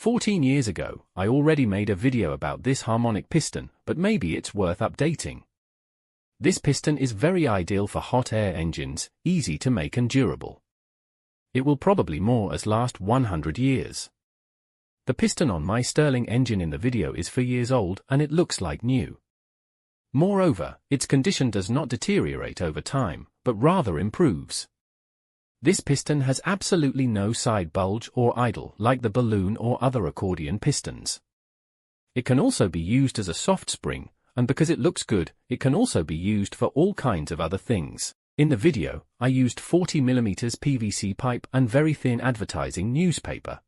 14 years ago, I already made a video about this harmonic piston, but maybe it's worth updating. This piston is very ideal for hot air engines, easy to make and durable. It will probably more as last 100 years. The piston on my Stirling engine in the video is 4 years old and it looks like new. Moreover, its condition does not deteriorate over time, but rather improves. This piston has absolutely no side bulge or idle like the balloon or other accordion pistons. It can also be used as a soft spring, and because it looks good, it can also be used for all kinds of other things. In the video, I used 40mm PVC pipe and very thin advertising newspaper.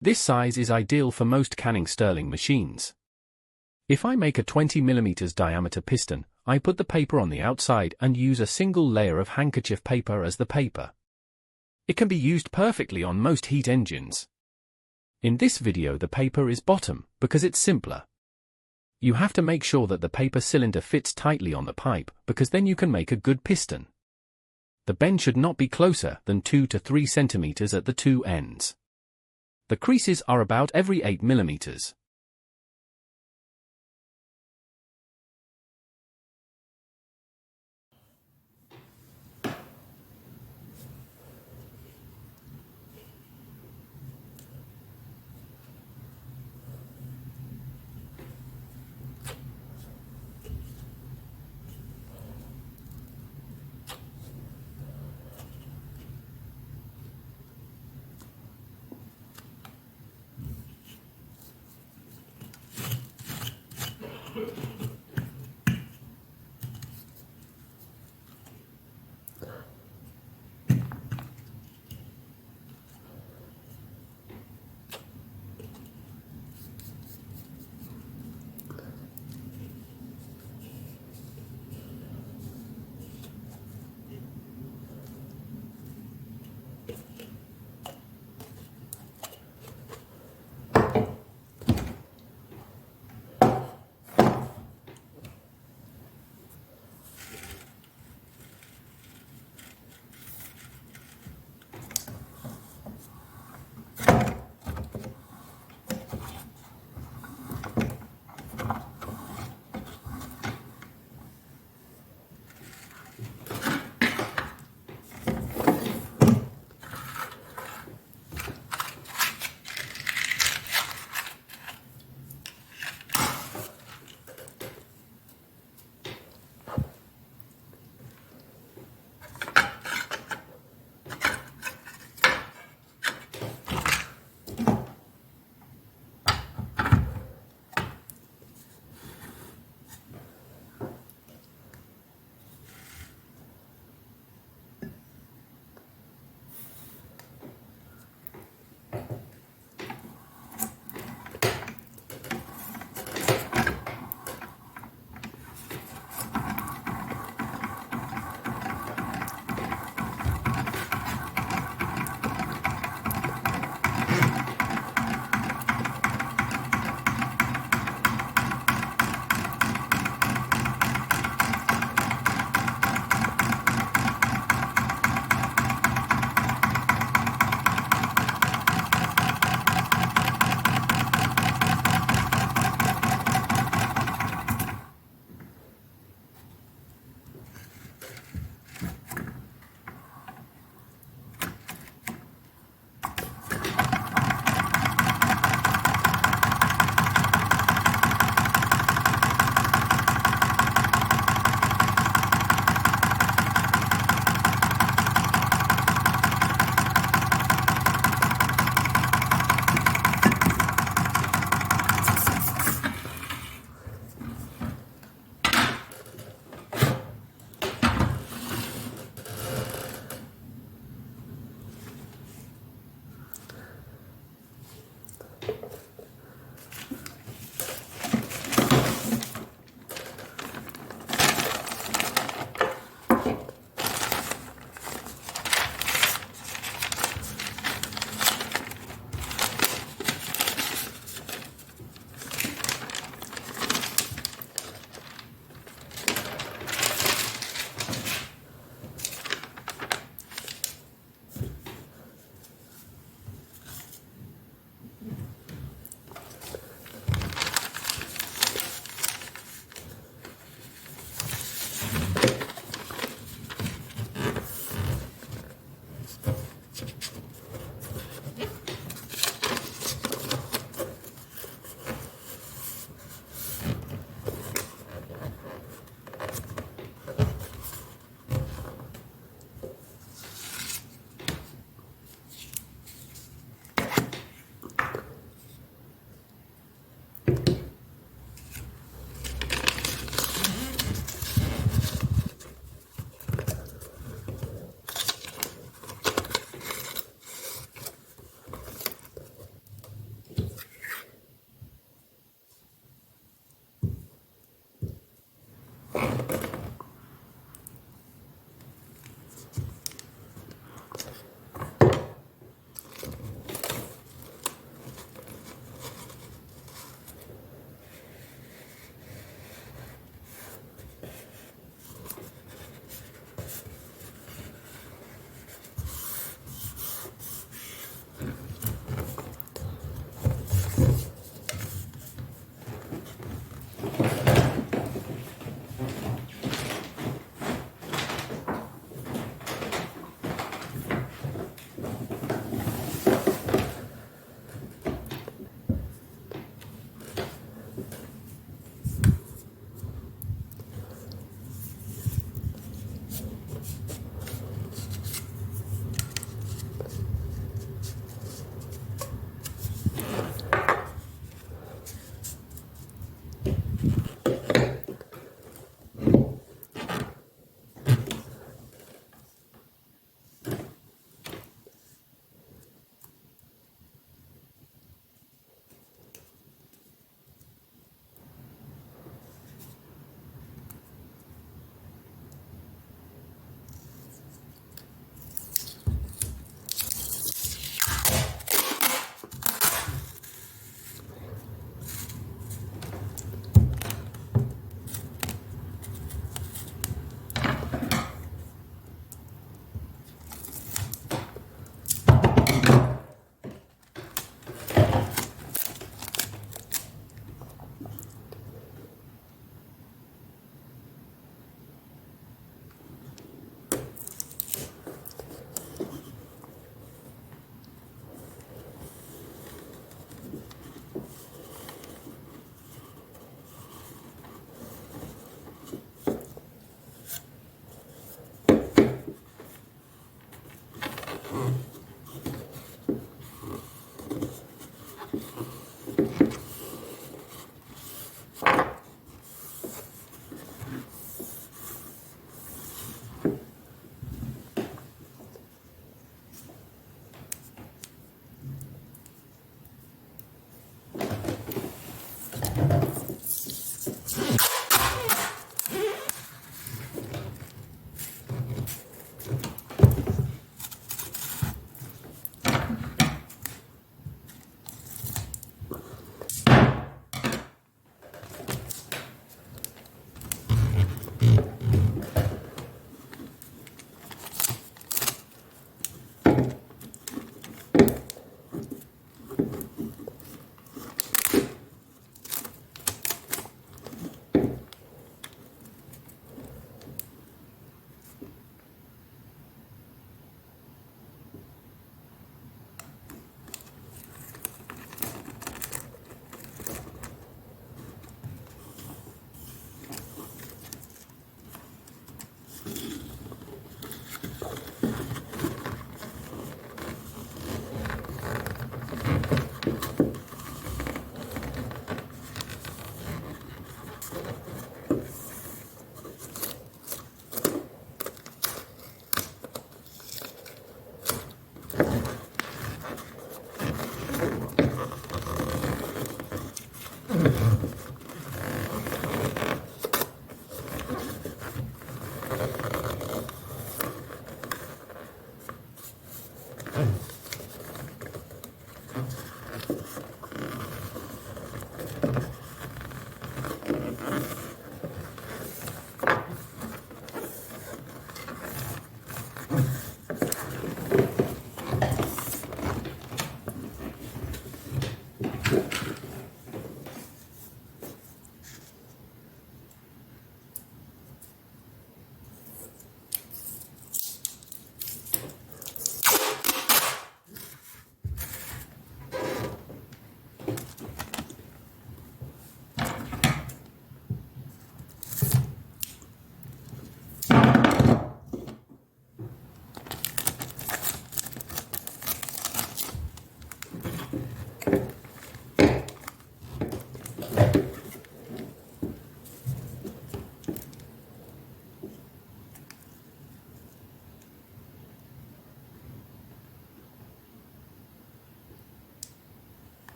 This size is ideal for most canning Stirling machines. If I make a 20mm diameter piston, I put the paper on the outside and use a single layer of handkerchief paper as the paper. It can be used perfectly on most heat engines. In this video the paper is bottom, because it's simpler. You have to make sure that the paper cylinder fits tightly on the pipe, because then you can make a good piston. The bend should not be closer than 2 to 3 centimeters at the two ends. The creases are about every 8 millimeters.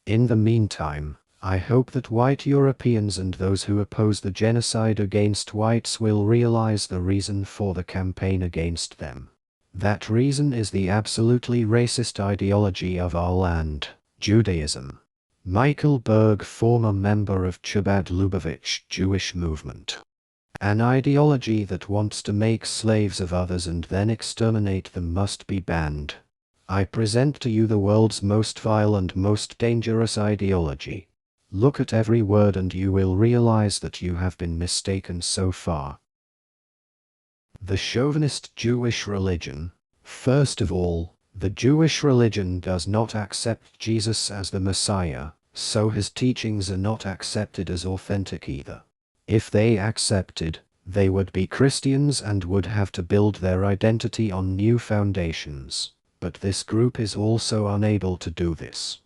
In the meantime, I hope that white Europeans and those who oppose the genocide against whites will realize the reason for the campaign against them. That reason is the absolutely racist ideology of our land, Judaism. Michael Berg, former member of Chabad Lubavitch Jewish movement. An ideology that wants to make slaves of others and then exterminate them must be banned. I present to you the world's most vile and most dangerous ideology. Look at every word and you will realize that you have been mistaken so far. The chauvinist Jewish religion. First of all, the Jewish religion does not accept Jesus as the Messiah, so his teachings are not accepted as authentic either. If they accepted, they would be Christians and would have to build their identity on new foundations, but this group is also unable to do this.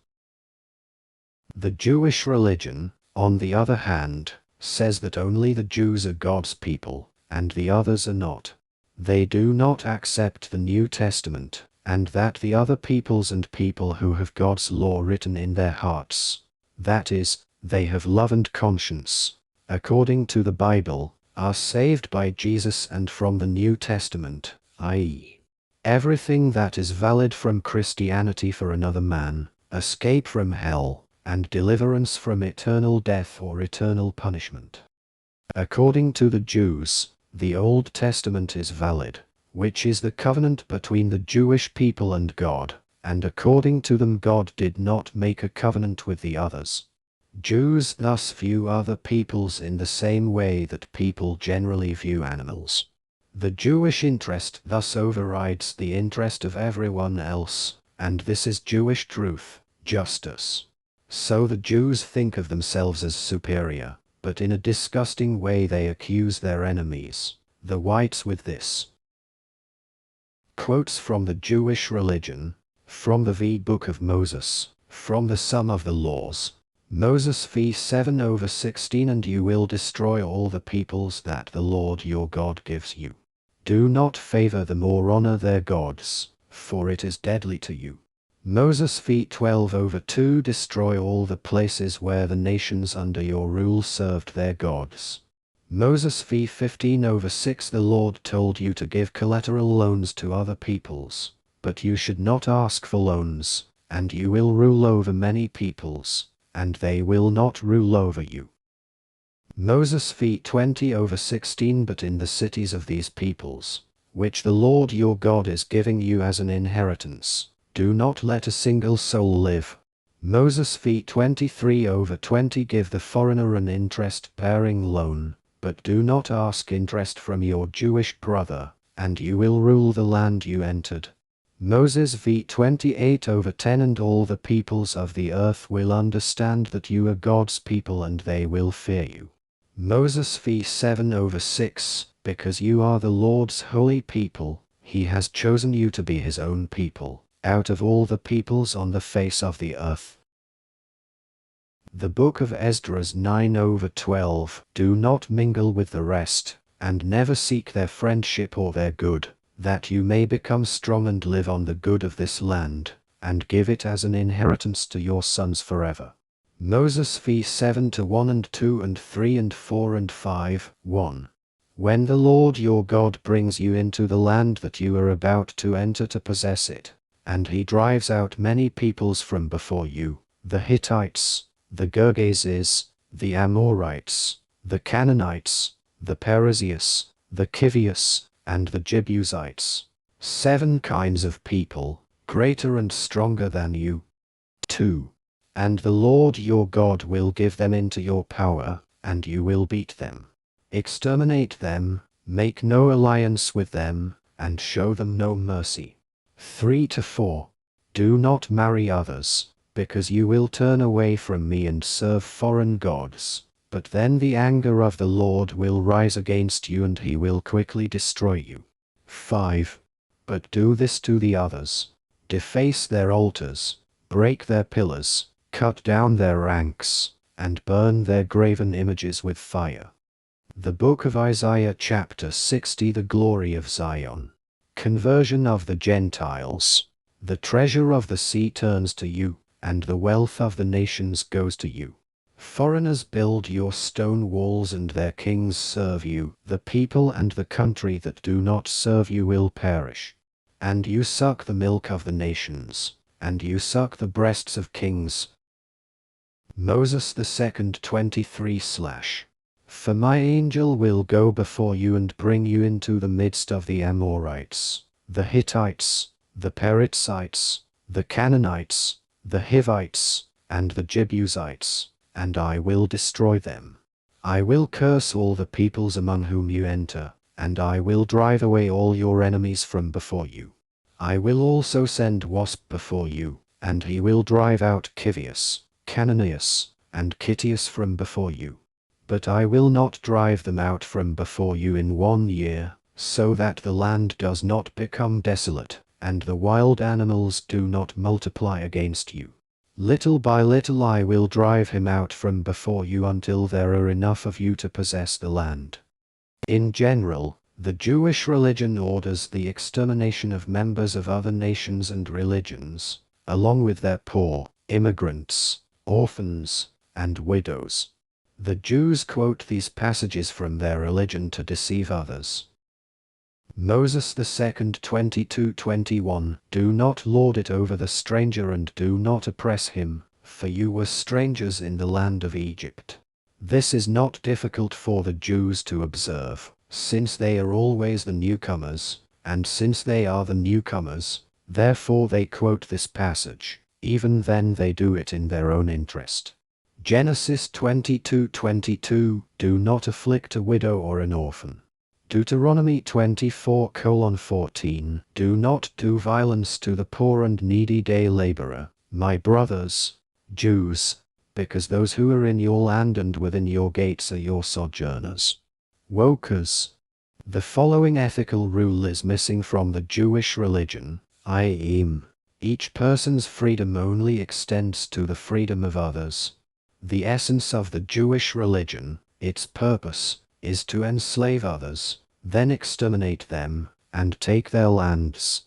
The Jewish religion, on the other hand, says that only the Jews are God's people, and the others are not. They do not accept the New Testament, and that the other peoples and people who have God's law written in their hearts, that is, they have love and conscience, according to the Bible, are saved by Jesus and from the New Testament, i.e., everything that is valid from Christianity for another man, escape from hell, and deliverance from eternal death or eternal punishment. According to the Jews, the Old Testament is valid, which is the covenant between the Jewish people and God, and according to them God did not make a covenant with the others. Jews thus view other peoples in the same way that people generally view animals. The Jewish interest thus overrides the interest of everyone else, and this is Jewish truth, justice. So the Jews think of themselves as superior, but in a disgusting way they accuse their enemies, the whites, with this. Quotes from the Jewish religion, from the Book of Moses, from the Sum of the Laws. Moses v. 7:16 And you will destroy all the peoples that the Lord your God gives you. Do not favor them or honor their gods, for it is deadly to you. Moses v. 12:2 Destroy all the places where the nations under your rule served their gods. Moses v. 15:6 The Lord told you to give collateral loans to other peoples, but you should not ask for loans, and you will rule over many peoples, and they will not rule over you. Moses v. 20:16 But in the cities of these peoples, which the Lord your God is giving you as an inheritance, do not let a single soul live. Moses v. 23:20 Give the foreigner an interest-bearing loan, but do not ask interest from your Jewish brother, and you will rule the land you entered. Moses v. 28:10 And all the peoples of the earth will understand that you are God's people and they will fear you. Moses v. 7:6 Because you are the Lord's holy people, he has chosen you to be his own people, out of all the peoples on the face of the earth. The Book of Esdras 9:12 Do not mingle with the rest, and never seek their friendship or their good, that you may become strong and live on the good of this land, and give it as an inheritance to your sons forever. Moses v. 7:1 and 2 and 3 and 4 and 5, 1. When the Lord your God brings you into the land that you are about to enter to possess it, and he drives out many peoples from before you, the Hittites, the Girgazes, the Amorites, the Canaanites, the Perizzites, the Kivius, and the Jebusites. 7 kinds of people, greater and stronger than you. 2. And the Lord your God will give them into your power, and you will beat them. Exterminate them, make no alliance with them, and show them no mercy. 3-4. Do not marry others, because you will turn away from me and serve foreign gods, but then the anger of the Lord will rise against you and he will quickly destroy you. 5. But do this to the others: deface their altars, break their pillars, cut down their ranks, and burn their graven images with fire. The Book of Isaiah chapter 60 The glory of Zion. Conversion of the Gentiles. The treasure of the sea turns to you, and the wealth of the nations goes to you. Foreigners build your stone walls and their kings serve you. The people and the country that do not serve you will perish. And you suck the milk of the nations, and you suck the breasts of kings. Moses 2:23. For my angel will go before you and bring you into the midst of the Amorites, the Hittites, the Perizzites, the Canaanites, the Hivites, and the Jebusites, and I will destroy them. I will curse all the peoples among whom you enter, and I will drive away all your enemies from before you. I will also send Wasp before you, and he will drive out Kivius, Cananeus, and Kittius from before you. But I will not drive them out from before you in 1 year, so that the land does not become desolate, and the wild animals do not multiply against you. Little by little I will drive him out from before you until there are enough of you to possess the land. In general, the Jewish religion orders the extermination of members of other nations and religions, along with their poor, immigrants, orphans, and widows. The Jews quote these passages from their religion to deceive others. Moses 2:22-21. Do not lord it over the stranger and do not oppress him, for you were strangers in the land of Egypt. This is not difficult for the Jews to observe, since they are always the newcomers, and since they are the newcomers, therefore they quote this passage. Even then they do it in their own interest. Genesis 22:22. Do not afflict a widow or an orphan. Deuteronomy 24:14. Do not do violence to the poor and needy day laborer, my brothers, Jews, because those who are in your land and within your gates are your sojourners. Wokers. The following ethical rule is missing from the Jewish religion, i.e., each person's freedom only extends to the freedom of others. The essence of the Jewish religion, its purpose, is to enslave others, then exterminate them, and take their lands.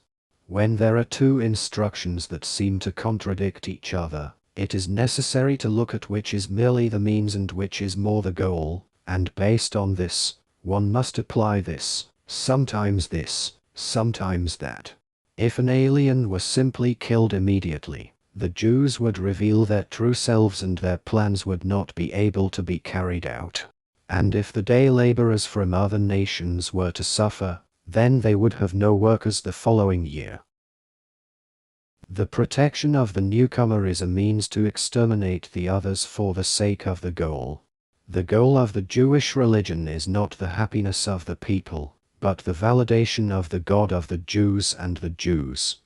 When there are two instructions that seem to contradict each other, it is necessary to look at which is merely the means and which is more the goal, and based on this, one must apply this, sometimes that. If an alien were simply killed immediately, the Jews would reveal their true selves and their plans would not be able to be carried out. And if the day laborers from other nations were to suffer, then they would have no workers the following year. The protection of the newcomer is a means to exterminate the others for the sake of the goal. The goal of the Jewish religion is not the happiness of the people, but the validation of the God of the Jews and the Jews.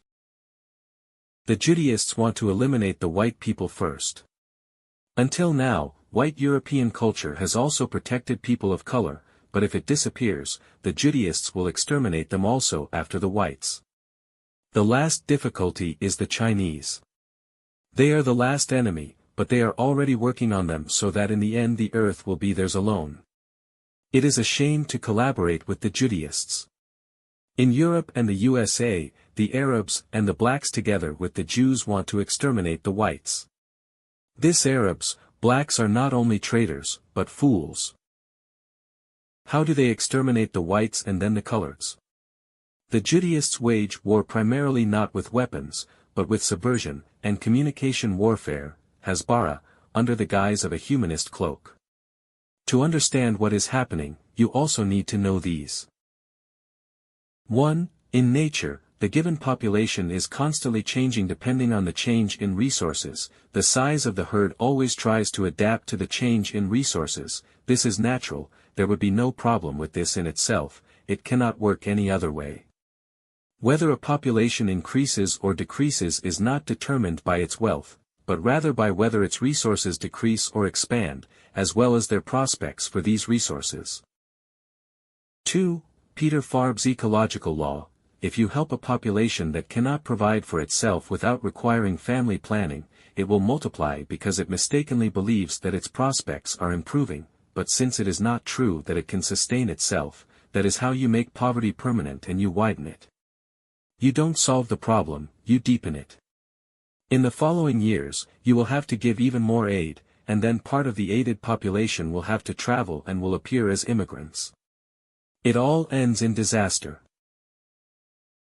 The Judaists want to eliminate the white people first. Until now, white European culture has also protected people of color, but if it disappears, the Judaists will exterminate them also after the whites. The last difficulty is the Chinese. They are the last enemy, but they are already working on them so that in the end the earth will be theirs alone. It is a shame to collaborate with the Judaists. In Europe and the USA, the Arabs and the blacks together with the Jews want to exterminate the whites. This Arabs, blacks are not only traitors, but fools. How do they exterminate the whites and then the coloreds? The Judaists wage war primarily not with weapons, but with subversion and communication warfare, hasbara, under the guise of a humanist cloak. To understand what is happening, you also need to know these. 1. In nature, the given population is constantly changing depending on the change in resources. The size of the herd always tries to adapt to the change in resources. This is natural, there would be no problem with this in itself, it cannot work any other way. Whether a population increases or decreases is not determined by its wealth, but rather by whether its resources decrease or expand, as well as their prospects for these resources. 2. Peter Farb's ecological law: if you help a population that cannot provide for itself without requiring family planning, it will multiply because it mistakenly believes that its prospects are improving, but since it is not true that it can sustain itself, that is how you make poverty permanent and you widen it. You don't solve the problem, you deepen it. In the following years, you will have to give even more aid, and then part of the aided population will have to travel and will appear as immigrants. It all ends in disaster.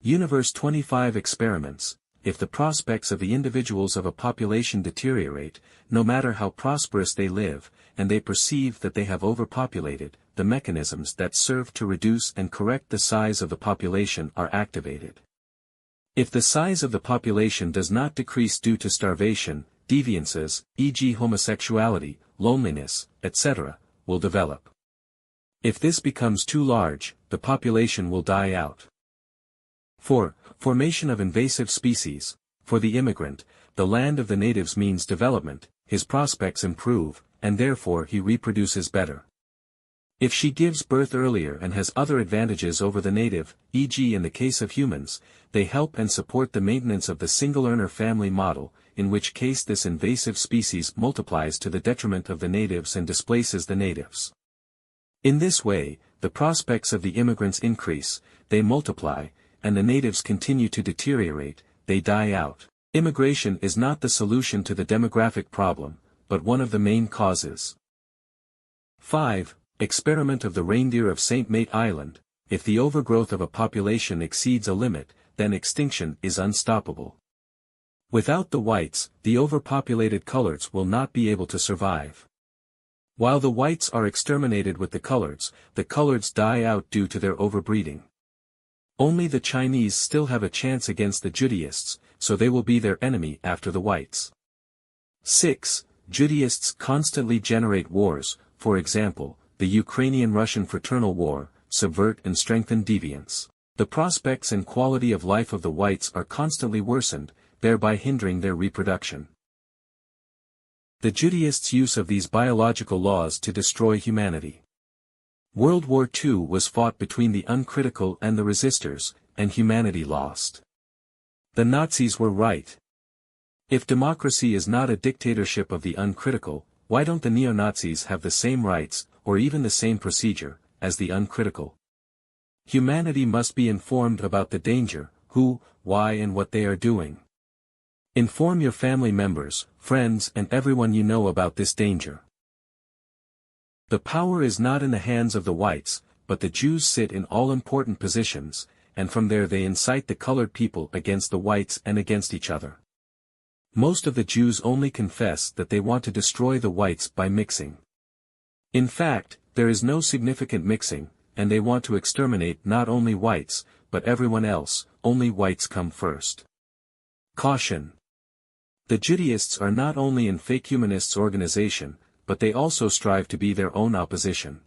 Universe 25 experiments. If the prospects of the individuals of a population deteriorate, no matter how prosperous they live, and they perceive that they have overpopulated, the mechanisms that serve to reduce and correct the size of the population are activated. If the size of the population does not decrease due to starvation, deviances, e.g. homosexuality, loneliness, etc., will develop. If this becomes too large, the population will die out. 4. Formation of invasive species. For the immigrant, the land of the natives means development, his prospects improve, and therefore he reproduces better. If she gives birth earlier and has other advantages over the native, e.g. in the case of humans, they help and support the maintenance of the single-earner family model, in which case this invasive species multiplies to the detriment of the natives and displaces the natives. In this way, the prospects of the immigrants increase, they multiply, and the natives continue to deteriorate, they die out. Immigration is not the solution to the demographic problem, but one of the main causes. 5. Experiment of the reindeer of St. Mate Island. If the overgrowth of a population exceeds a limit, then extinction is unstoppable. Without the whites, the overpopulated coloreds will not be able to survive. While the whites are exterminated with the coloreds die out due to their overbreeding. Only the Chinese still have a chance against the Judaists, so they will be their enemy after the whites. 6. Judaists constantly generate wars, for example, the Ukrainian-Russian fraternal war, subvert and strengthen deviance. The prospects and quality of life of the whites are constantly worsened, thereby hindering their reproduction. The Judaists' use of these biological laws to destroy humanity. World War II was fought between the uncritical and the resistors, and humanity lost. The Nazis were right. If democracy is not a dictatorship of the uncritical, why don't the neo-Nazis have the same rights, or even the same procedure, as the uncritical? Humanity must be informed about the danger, who, why and what they are doing. Inform your family members, friends and everyone you know about this danger. The power is not in the hands of the whites, but the Jews sit in all important positions, and from there they incite the colored people against the whites and against each other. Most of the Jews only confess that they want to destroy the whites by mixing. In fact, there is no significant mixing, and they want to exterminate not only whites, but everyone else, only whites come first. Caution. The Judaists are not only in fake humanists' organization, but they also strive to be their own opposition.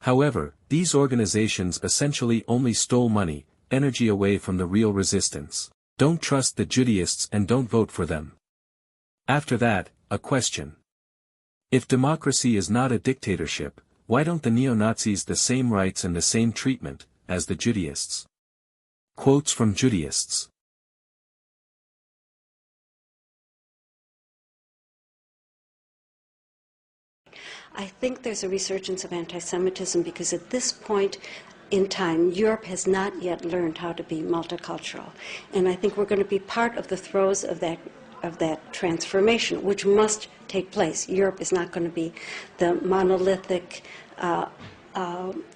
However, these organizations essentially only stole money, energy away from the real resistance. Don't trust the Judaists and don't vote for them. After that, a question. If democracy is not a dictatorship, why don't the neo-Nazis the same rights and the same treatment, as the Judaists? Quotes from Judaists. I think there's a resurgence of anti-Semitism because at this point in time, Europe has not yet learned how to be multicultural. And I think we're going to be part of the throes of that transformation, which must take place. Europe is not going to be the monolithic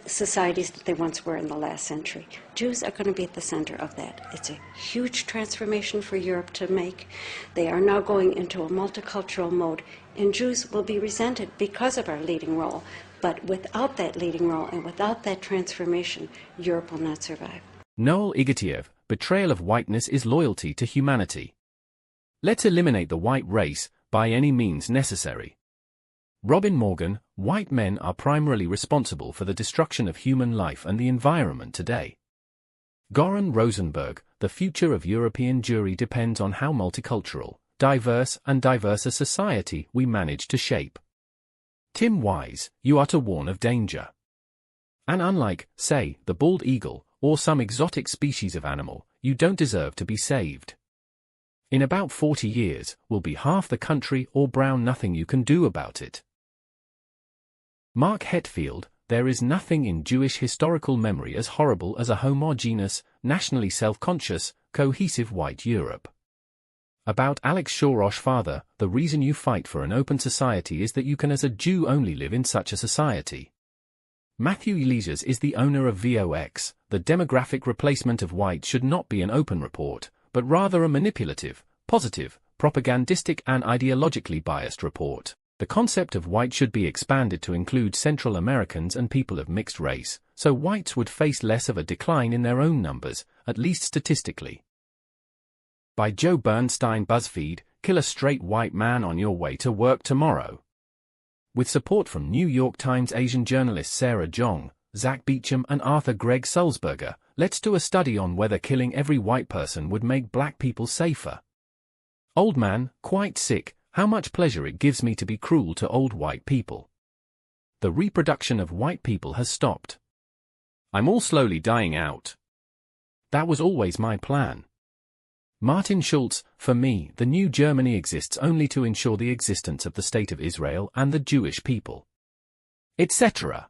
societies that they once were in the last century. Jews are going to be at the center of that. It's a huge transformation for Europe to make. They are now going into a multicultural mode, and Jews will be resented because of our leading role. But without that leading role and without that transformation, Europe will not survive. Noel Igatiev, betrayal of whiteness is loyalty to humanity. Let's eliminate the white race, by any means necessary. Robin Morgan, white men are primarily responsible for the destruction of human life and the environment today. Goran Rosenberg, the future of European Jewry depends on how multicultural, diverse a society we manage to shape. Tim Wise, you are to warn of danger. And unlike, say, the bald eagle, or some exotic species of animal, you don't deserve to be saved. In about 40 years, will be half the country or brown, nothing you can do about it. Mark Hetfield, there is nothing in Jewish historical memory as horrible as a homogeneous, nationally self-conscious, cohesive white Europe. About Alex Shorosh father, the reason you fight for an open society is that you can as a Jew only live in such a society. Matthew Yleisius is the owner of VOX. The demographic replacement of white should not be an open report, but rather a manipulative, positive, propagandistic and ideologically biased report. The concept of white should be expanded to include Central Americans and people of mixed race, so whites would face less of a decline in their own numbers, at least statistically. By Joe Bernstein. BuzzFeed, kill a straight white man on your way to work tomorrow. With support from New York Times Asian journalists Sarah Jong, Zach Beecham and Arthur Gregg Sulzberger, let's do a study on whether killing every white person would make black people safer. Old man, quite sick, how much pleasure it gives me to be cruel to old white people. The reproduction of white people has stopped. I'm all slowly dying out. That was always my plan. Martin Schulz, for me, the new Germany exists only to ensure the existence of the State of Israel and the Jewish people. Etc.